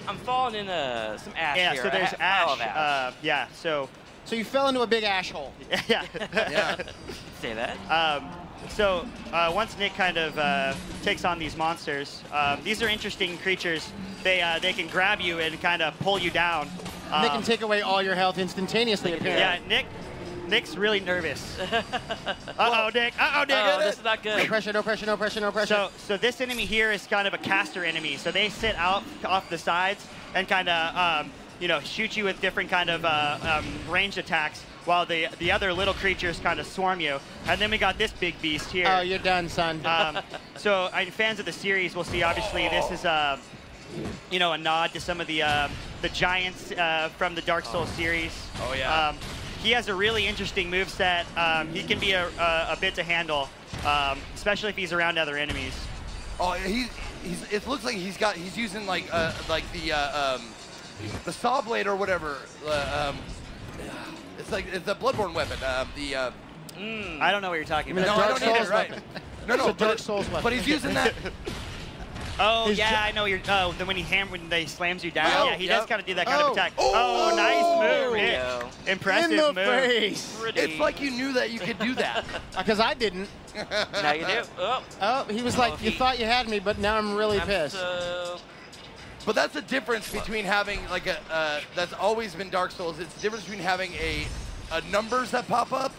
I'm falling in some ash here. Yeah, so there's ash. Yeah, so you fell into a big ash hole. yeah. Yeah. Say that. So once Nick kind of takes on these monsters, these are interesting creatures. They can grab you and kind of pull you down. They can take away all your health instantaneously, apparently. Yeah, Nick's really nervous. Uh-oh, Nick. Uh-oh, Nick. Oh, this is not good. No pressure, no pressure, no pressure, no pressure. So this enemy here is kind of a caster enemy. So they sit out off the sides and kind of, shoot you with different kind of ranged attacks, while the other little creatures kind of swarm you. And then we got this big beast here. Oh, you're done, son. So fans of the series will see, obviously, this is a nod to some of the giants from the Dark Souls series. Oh, yeah. He has a really interesting moveset. He can be a bit to handle, especially if he's around other enemies. Oh, it looks like he's using like the saw blade or whatever. It's a Bloodborne weapon. I don't know what you're talking about. No, I don't either. Right. No, It's a Dark Souls weapon. But he's using that. Oh, yeah, I know you're. Oh, then when they slams you down, yeah, he does kind of do that kind of attack. Oh, nice move, Nick. Impressive In the move. face. It's like you knew that you could do that. Because I didn't. Now you do. Oh, he was like, you thought you had me, but now I'm really pissed. But that's the difference between having like that's always been Dark Souls. It's the difference between having a numbers that pop up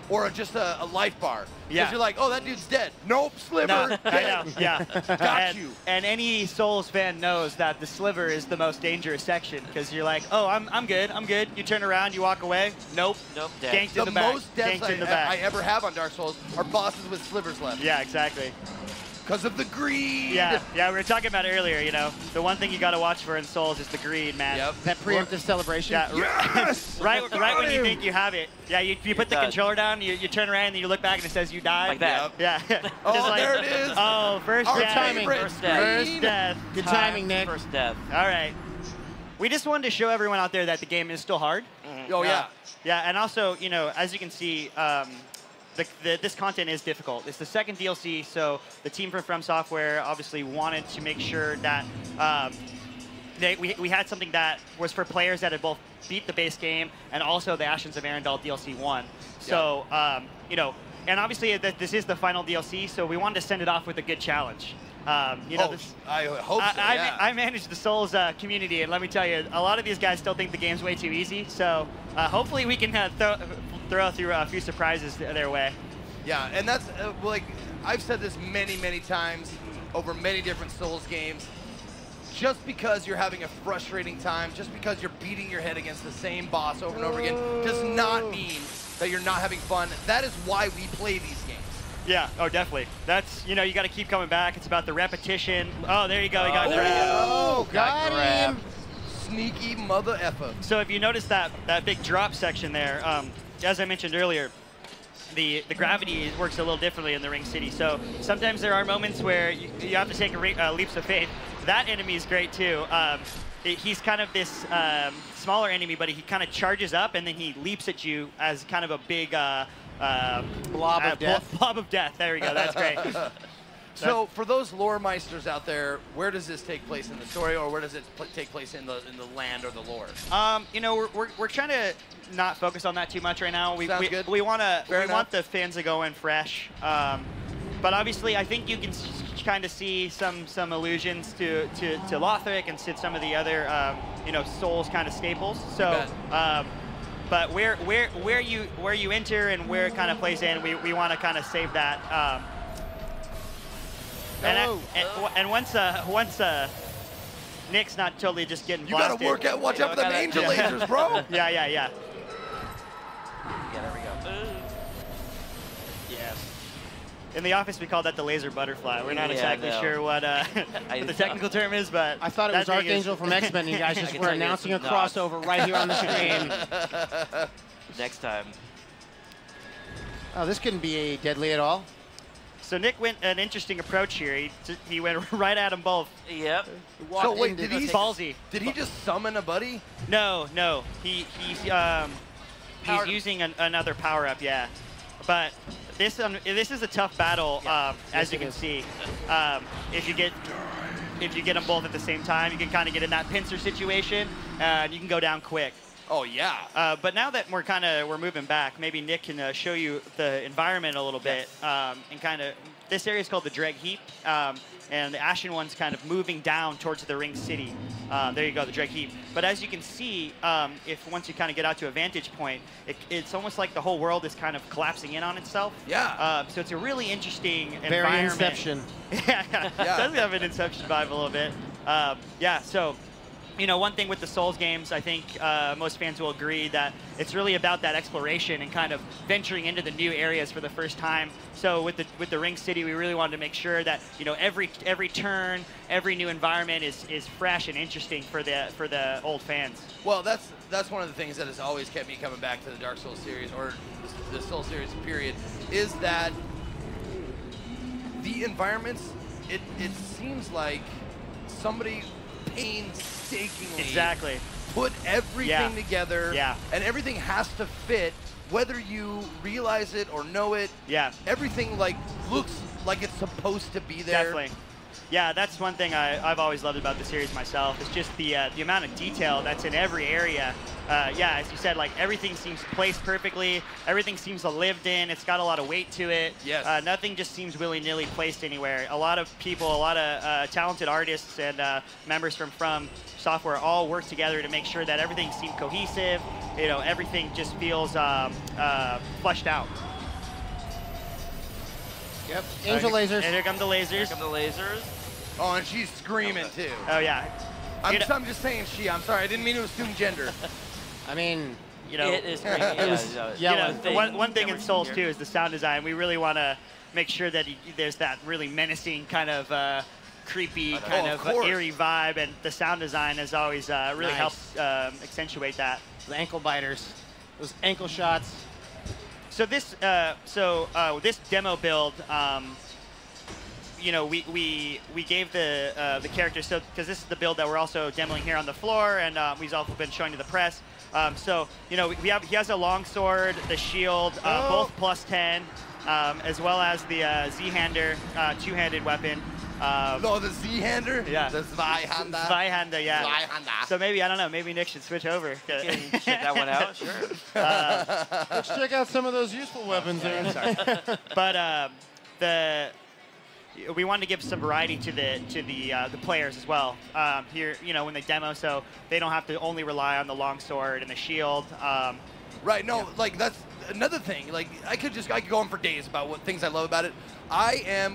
or just a life bar. Yeah. Because you're like, oh, that dude's dead. Nope, sliver. No, I know, yeah. Got you. And any Souls fan knows that the sliver is the most dangerous section, because you're like, oh, I'm good. You turn around, you walk away. Nope. Dead. Ganked in the back. Most deaths I ever have on Dark Souls are bosses with slivers left. Yeah, exactly. Because of the greed. Yeah, we were talking about it earlier, the one thing you got to watch for in Souls is the greed, man. Yep. That preemptive celebration. Yeah, Yes! right when you think you have it. Yeah, you put the controller down, you turn around, and you look back, and it says you died. Like that. Yeah. Oh, Just like, there it is. Oh, first Our death. favorite. First death. First death. Good timing, Nick. First death. All right. We just wanted to show everyone out there that the game is still hard. Oh, yeah. Yeah, and also, as you can see, this content is difficult. It's the second DLC, so the team from Software obviously wanted to make sure that we had something that was for players that had both beat the base game and also the Ashes of Arendelle DLC 1. So, and obviously this is the final DLC, so we wanted to send it off with a good challenge. I hope so, yeah. I manage the Souls community, and let me tell you, a lot of these guys still think the game's way too easy, so hopefully we can throw through a few surprises their way. Yeah, and that's, like, I've said this many, many times over many different Souls games. Just because you're having a frustrating time, just because you're beating your head against the same boss over and over again, does not mean that you're not having fun. That is why we play these games. Yeah, oh, definitely. That's, you got to keep coming back. It's about the repetition. Oh, there you go. You got Oh, got him. Sneaky mother effer. So if you notice that big drop section there, as I mentioned earlier, the gravity works a little differently in the Ring City. So sometimes there are moments where you have to take leaps of faith. That enemy is great too. He's kind of this smaller enemy, but he kind of charges up and then he leaps at you as kind of a big blob of death. Blob of death. There we go. That's great. So for those lore meisters out there, where does this take place in the story, or where does it take place in the land or the lore? We're trying to not focus on that too much right now. We want the fans to go in fresh. But obviously, I think you can kind of see some allusions to Lothric and to some of the other Souls kind of staples. So, but where you enter and where it kind of plays in, we want to kind of save that. And once Nick's not totally just getting blasted. You gotta watch out for the angel lasers, bro. Yeah. Yeah, there we go. Yes. In the office, we call that the laser butterfly. We're not exactly sure what the technical term is, but I thought it was Archangel from X-Men. You guys just were announcing a crossover right here on the screen. Next time. Oh, this couldn't be deadly at all. So Nick went an interesting approach here. He went right at them both. Yep. So wait, did he ballsy? Did he just summon a buddy? No. He's using another power up. Yeah, but this is a tough battle, as you can see. If you get if you get them both at the same time, you can kind of get in that pincer situation, and you can go down quick. Oh yeah. But now that we're moving back, maybe Nick can show you the environment a little bit, and kind of this area is called the Dreg Heap, and the Ashen one's kind of moving down towards the Ring City. There you go, the Dreg Heap. But as you can see, if once you kind of get out to a vantage point, it's almost like the whole world is kind of collapsing in on itself. Yeah. So it's a really interesting Very environment. Inception. Yeah, it does have an Inception vibe a little bit. Yeah, so. You know, one thing with the Souls games, I think most fans will agree that it's really about that exploration and kind of venturing into the new areas for the first time. So with the Ring City, we really wanted to make sure that, you know, every turn, every new environment is fresh and interesting for the old fans. Well, that's one of the things that has always kept me coming back to the Dark Souls series, or the Souls series period, is that the environments, it seems like somebody painstakingly put everything together, and everything has to fit, whether you realize it or know it. Yeah. Everything like looks like it's supposed to be there. Definitely. Yeah, that's one thing I've always loved about the series myself. It's just the amount of detail that's in every area. Yeah, as you said, like everything seems placed perfectly. Everything seems lived in. It's got a lot of weight to it. Yes. Nothing just seems willy-nilly placed anywhere. A lot of people, a lot of talented artists and members from Software all work together to make sure that everything seems cohesive. You know, everything just feels fleshed out. Yep. Angel lasers. And here come the lasers. Here come the lasers. Oh, and she's screaming too. Oh yeah. I'm just saying she. I'm sorry, I didn't mean to assume gender. I mean, you know, it is screaming. One thing in Souls too is the sound design. We really want to make sure that there's that really menacing kind of creepy, kind of eerie vibe, and the sound design has always really helped accentuate that. The ankle biters, those ankle shots. So this this demo build, you know, we gave the characters, so because this is the build that we're also demoing here on the floor, and we've also been showing to the press. So you know, he has a longsword, the shield, both +10, as well as the Z-hander, two-handed weapon. No, the Z-hander? Yeah. The Zweihander? Zweihander, yeah. Zweihander. So maybe, I don't know, maybe Nick should switch over. You can check that one out, sure. Let's check out some of those useful weapons there. Sorry. But we wanted to give some variety to the players as well. Here, you know, when they demo, so they don't have to only rely on the longsword and the shield. Right, no, like that's another thing. Like I could go on for days about what things I love about it.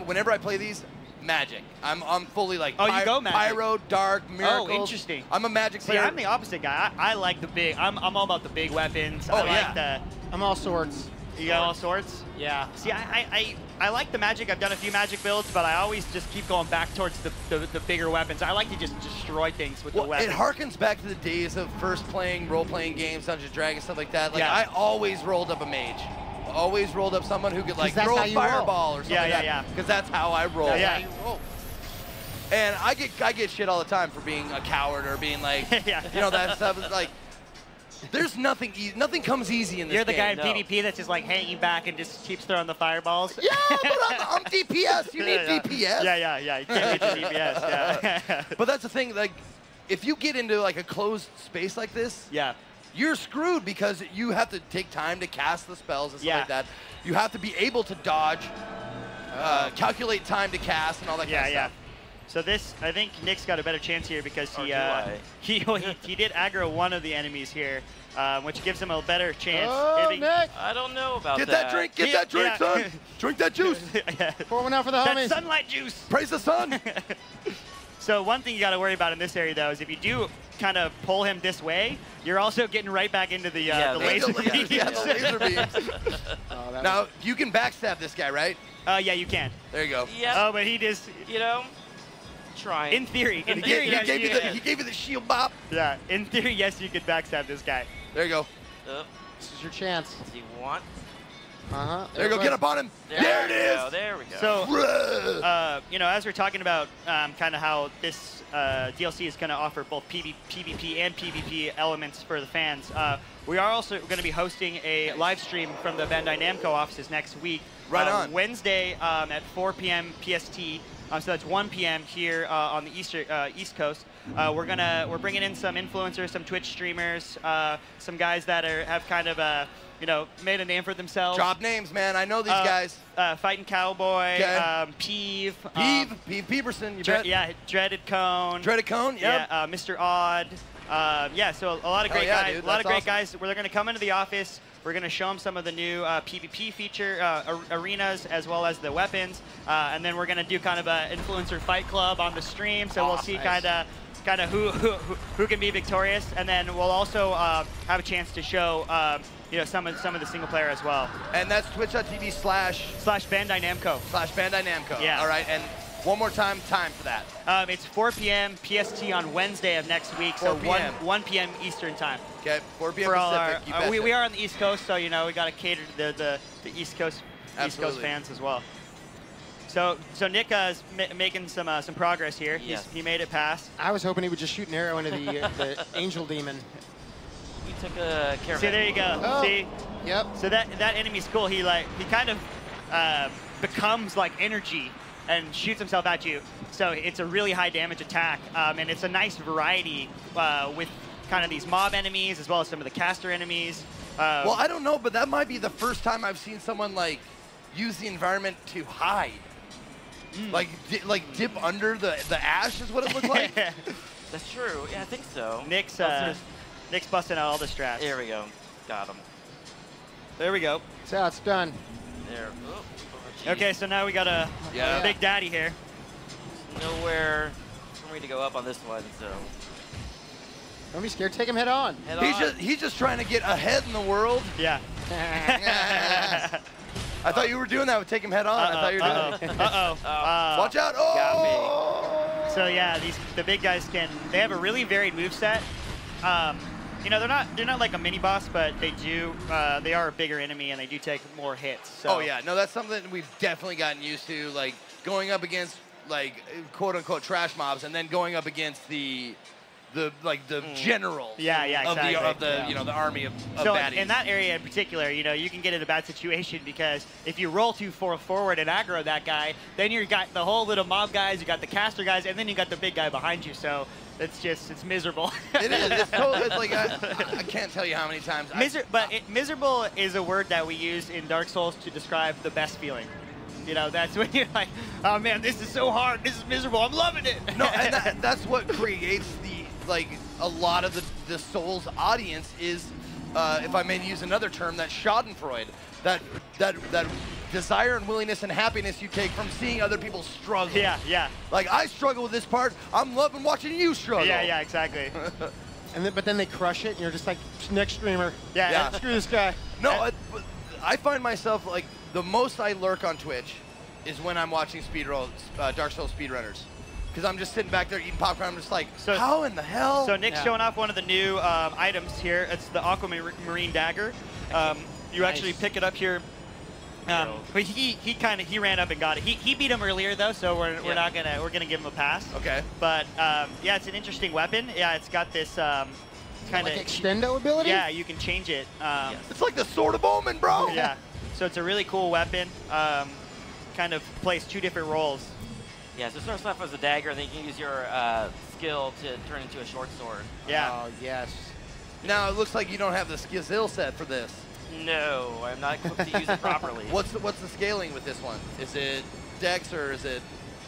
Whenever I play these, magic. I'm fully like you go magic. pyro, dark, miracles. Oh, interesting. I'm a magic player. See, I'm the opposite guy. I like the big. I'm all about the big weapons. Oh, I like the. I'm all swords. You got all swords? Yeah. See, I like the magic. I've done a few magic builds, but I always just keep going back towards the bigger weapons. I like to just destroy things with the weapons. It harkens back to the days of first playing role-playing games, Dungeons & Dragons, stuff like that. Like Yeah. I always rolled up a mage. Always rolled up someone who could like that's throw how a you roll. fireball or something like that. Yeah. Because that's how I roll. Yeah. You roll. And I get shit all the time for being a coward or being like, Yeah. you know, that stuff. Is like, there's nothing nothing comes easy in this You're the guy game. in PvP that's just like hanging back and just keeps throwing the fireballs. Yeah, but I'm DPS. You need DPS. Yeah. You can't reach the DPS. Yeah. But that's the thing. Like, if you get into like a closed space like this, Yeah. you're screwed because you have to take time to cast the spells and stuff like that. You have to be able to dodge, calculate time to cast, and all that kind of stuff. So this, I think Nick's got a better chance here because he did aggro one of the enemies here, which gives him a better chance. Oh, Nick! I don't know about Get that. that drink, get that drink, son. Drink that juice. Pour one out for the That homies. sunlight juice. Praise the sun. So one thing you got to worry about in this area, though, is if you do kind of pull him this way, you're also getting right back into the laser beams. Yeah, the laser beams. Now, you can backstab this guy, right? Yeah, you can. There you go. Yeah. Oh, but he just, You know, trying. in theory, He gave you the shield bop. yeah, in theory, yes, you could backstab this guy. There you go. This is your chance. Do you want? There you go. Get up on him. There it is. There we go. So, you know, as we're talking about kind of how this DLC is going to offer both PvP and PvP elements for the fans, we are also going to be hosting a live stream from the Bandai Namco offices next week. Right on. Wednesday at 4 p.m. PST. So that's 1 p.m. here on the East Coast. We're bringing in some influencers, some Twitch streamers, some guys that have kind of made a name for themselves. Drop names, man. I know these guys. Fighting Cowboy, Okay. Peeve. Peeve Peeberson, you bet. Yeah, Dreaded Cone. Dreaded Cone, yep. Yeah, Mr. Odd. Yeah, so a lot of great guys. Dude, a lot of great awesome. guys. They're going to come into the office. We're going to show them some of the new PvP feature arenas as well as the weapons, and then we're going to do kind of an influencer fight club on the stream. So we'll see kind of who can be victorious, and then we'll also have a chance to show some of the single player as well. And that's twitch.tv / Bandai Namco. /Bandai Namco. Yeah. All right, and one more time for that. It's 4 p.m. PST on Wednesday of next week, so 1 p.m. Eastern time. Okay, 4 p.m. For all Pacific. our, we are on the East Coast, so we got to cater to the East Coast fans as well. So Nick is making some progress here. Yes. He made it past. I was hoping he would just shoot an arrow into the angel demon. We took a care of See, it. there you go. Oh. See? Yep. So that enemy's cool. He kind of becomes like energy and shoots himself at you. So it's a really high damage attack, and it's a nice variety with kind of these mob enemies as well as some of the caster enemies. Well, I don't know, but that might be the first time I've seen someone like use the environment to hide. Like dip under the ash is what it looked like. That's true. Yeah, I think so. Nick's busting out all the strats. There we go. Got him. There we go. That's how it's done. There. Oh, Okay, so now we got a Big Daddy here. Nowhere for me to go up on this one, so. Don't be scared. Take him head on. He's just trying to get ahead in the world. Yeah. I thought you were doing that with take him head on. I thought you were doing it. Watch out. Oh! So yeah, the big guys they have a really varied moveset. They're not like a mini boss, but they are a bigger enemy and they do take more hits. So. Oh yeah, no, that's something we've definitely gotten used to, like going up against like quote unquote trash mobs and then going up against the generals exactly. of the army of baddies. In that area in particular, you can get in a bad situation because if you roll too forward and aggro that guy, then you got the whole little mob guys, you got the caster guys, and then you got the big guy behind you. So it's miserable. It is. It's totally. It's like I can't tell you how many times. Miserable is a word that we use in Dark Souls to describe the best feeling. That's when you're like, oh man, this is so hard. This is miserable. I'm loving it. No, and that's what creates a lot of the Souls audience is, if I may use another term, that Schadenfreude, that desire and willingness and happiness you take from seeing other people struggle. Yeah. Like I struggle with this part. I'm loving watching you struggle. Yeah, exactly. But then they crush it, and you're just like, next streamer. Yeah. Screw this guy. No, I find myself like the most I lurk on Twitch is when I'm watching Dark Souls speedrunners. Because I'm just sitting back there eating popcorn. I'm just like, how in the hell? So Nick's showing off one of the new items here. It's the Aquamarine Dagger. You actually pick it up here. But he ran up and got it. He beat him earlier though, so we're gonna give him a pass. Okay. But yeah, it's an interesting weapon. Yeah, it's got this kind of like extendo ability. Yeah, you can change it. It's like the Sword of Omen, bro. Yeah. So it's a really cool weapon. Kind of plays two different roles. Yeah, so it starts off as a dagger, and then you can use your skill to turn into a short sword. Yeah. Oh, yes. Now it looks like you don't have the skill set for this. No, I'm not equipped to use it properly. What's the scaling with this one? Is it Dex or is it?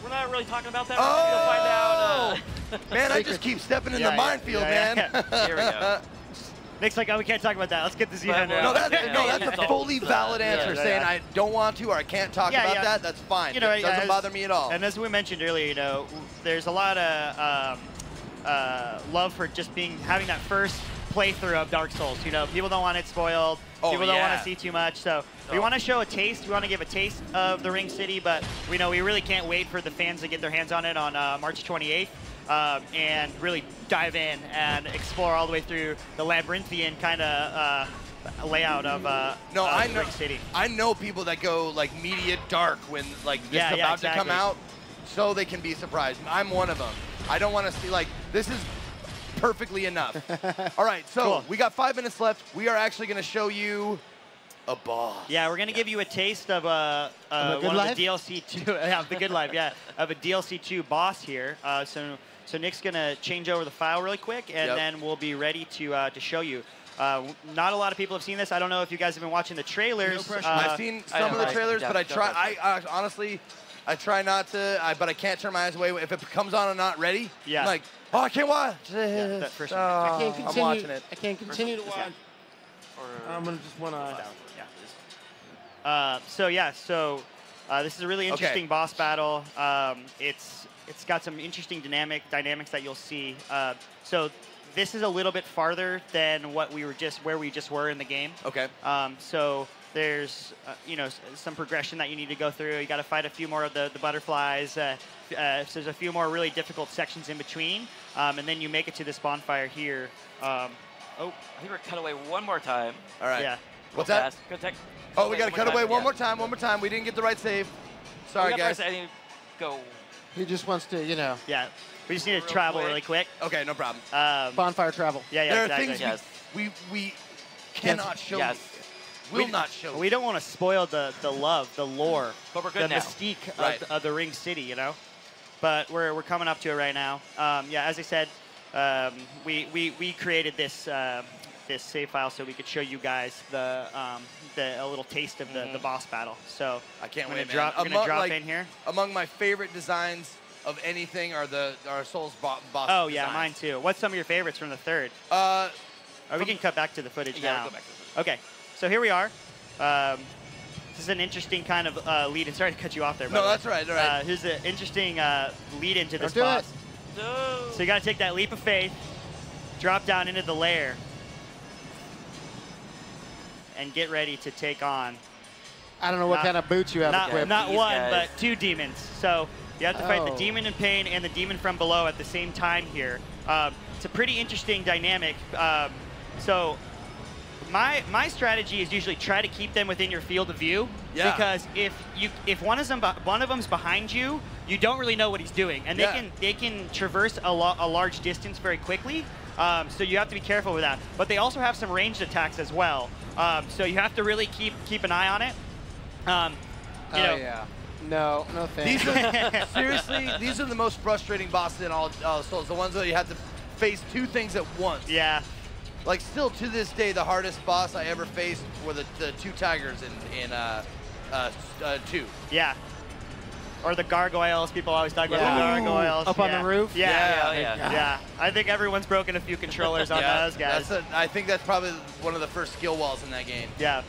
We're not really talking about that. Oh! We'll find out. Man, I just keep stepping in the minefield, man. Here we go. Nick's like, oh, we can't talk about that. Let's get this event No, out. that's a fully valid answer. Saying I don't want to or I can't talk about that. That's fine. It doesn't bother me at all. And as we mentioned earlier, there's a lot of love for just having that first playthrough of Dark Souls. People don't want it spoiled. People don't want to see too much. So we want to show a taste. We want to give a taste of the Ring City, but we really can't wait for the fans to get their hands on it on March 28th. And really dive in and explore all the way through the labyrinthian kind of layout of Ring City. I know people that go like media dark when this is about to come out, so they can be surprised. I'm one of them. I don't want to see this is perfectly enough. All right, so we got 5 minutes left. We are actually going to show you A boss. Yeah, we're gonna give you a taste of one of the DLC 2. Yeah, the good life. Yeah, of a DLC 2 boss here. So Nick's gonna change over the file really quick, and then we'll be ready to show you. Not a lot of people have seen this. I don't know if you guys have been watching the trailers. No I've seen some of the trailers, but I try. I honestly, I try not to. But I can't turn my eyes away if it comes on and not ready. Yeah. I'm like, oh, I can't watch. Yeah, that first I can't continue. I'm watching it. I can't continue to watch. I'm gonna just wanna. So this is a really interesting boss battle. It's got some interesting dynamics that you'll see. So this is a little bit farther than where we just were in the game. Okay. So there's some progression that you need to go through. You got to fight a few more of the butterflies. So there's a few more really difficult sections in between, and then you make it to this bonfire here. I think we're cut away one more time. All right. Yeah. What's that? Oh, we got to cut away one more time. One more time. We didn't get the right save. Sorry, guys. I need to go. He just wants to, Yeah. We just need to travel really quick. Okay, no problem. Bonfire travel. Yeah, there exactly. are things we cannot show you. Will not show you. We don't want to spoil the love, the lore, but we're good the now. mystique of the Ring City, But we're coming up to it right now. Yeah, as I said, we created this this save file so we could show you guys a little taste of the boss battle. So I can't wait, man. We're gonna drop in here. Among my favorite designs of anything are our Souls boss. Oh yeah, designs. mine too. What's some of your favorites from the third? We can cut back to the footage now. Go back to the footage. Okay, so here we are. This is an interesting kind of lead. And sorry to cut you off there. No, that's right. All right. Here's an interesting lead into this Don't do boss. No. So you got to take that leap of faith, drop down into the lair, and get ready to take on. I don't know what kind of boots you have equipped. Not These one, guys. but 2 demons. So you have to fight the demon in pain and the demon from below at the same time here. It's a pretty interesting dynamic. So my strategy is usually try to keep them within your field of view. Yeah. Because if one of them's behind you, you don't really know what he's doing, and they can traverse a large distance very quickly. So you have to be careful with that. But they also have some ranged attacks as well. So you have to really keep an eye on it. Yeah. No thanks. Seriously, these are the most frustrating bosses in all Souls. The ones that you have to face 2 things at once. Yeah. Like still to this day, the hardest boss I ever faced were the 2 tigers in 2. Yeah. Or the gargoyles. People always talk about the gargoyles. Up on the roof? Yeah. I think everyone's broken a few controllers on those guys. I think that's probably one of the first skill walls in that game. Yeah.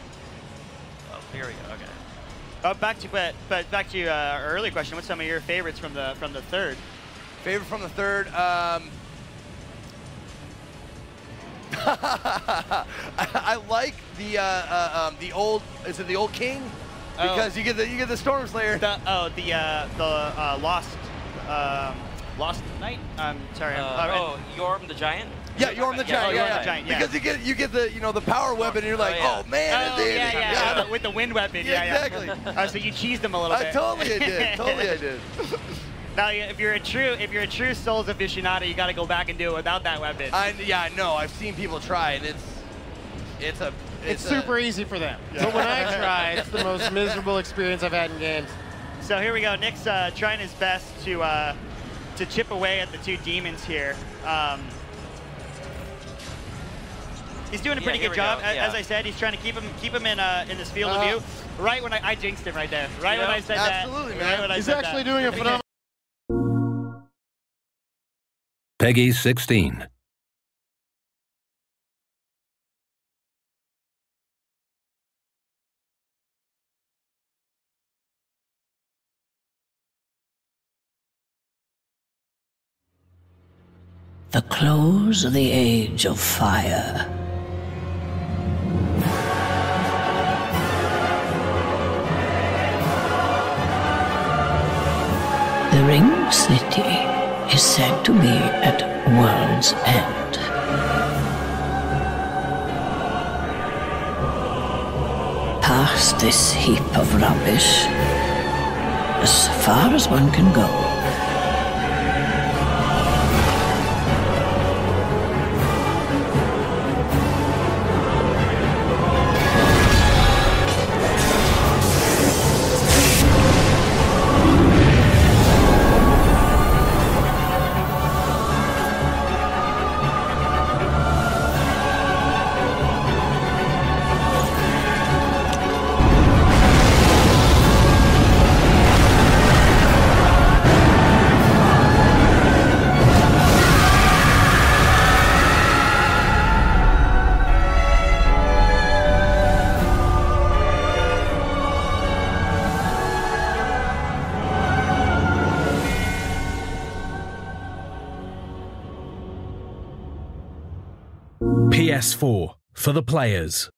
Oh, here we go. Okay. Back to our earlier question. What's some of your favorites from the third? Favorite from the third? I like the old. Is it the old king? Because you get the Storm Slayer. The Lost Knight. I'm sorry. Yorm the Giant. Yeah, Yorm the Giant. Yorm the Giant. Yeah. Because you get the power weapon, and you're like, oh man, yeah. With the wind weapon. Yeah, exactly. So you cheesed them a little bit. Totally I did. Now, if you're a true Souls aficionado, you got to go back and do it without that weapon. I know. I've seen people try, and it's super easy for them. But when I try, it's the most miserable experience I've had in games. So here we go. Nick's trying his best to chip away at the 2 demons here. He's doing a pretty good job. As I said, he's trying to keep him in this field of view. Right when I jinxed him right there. Right when I said that. Absolutely, man. Right when I He's said actually that. doing a phenomenal. Peggy 16. The close of the Age of Fire. The Ring City is said to be at world's end. Past this heap of rubbish, as far as one can go, PS4 for the players.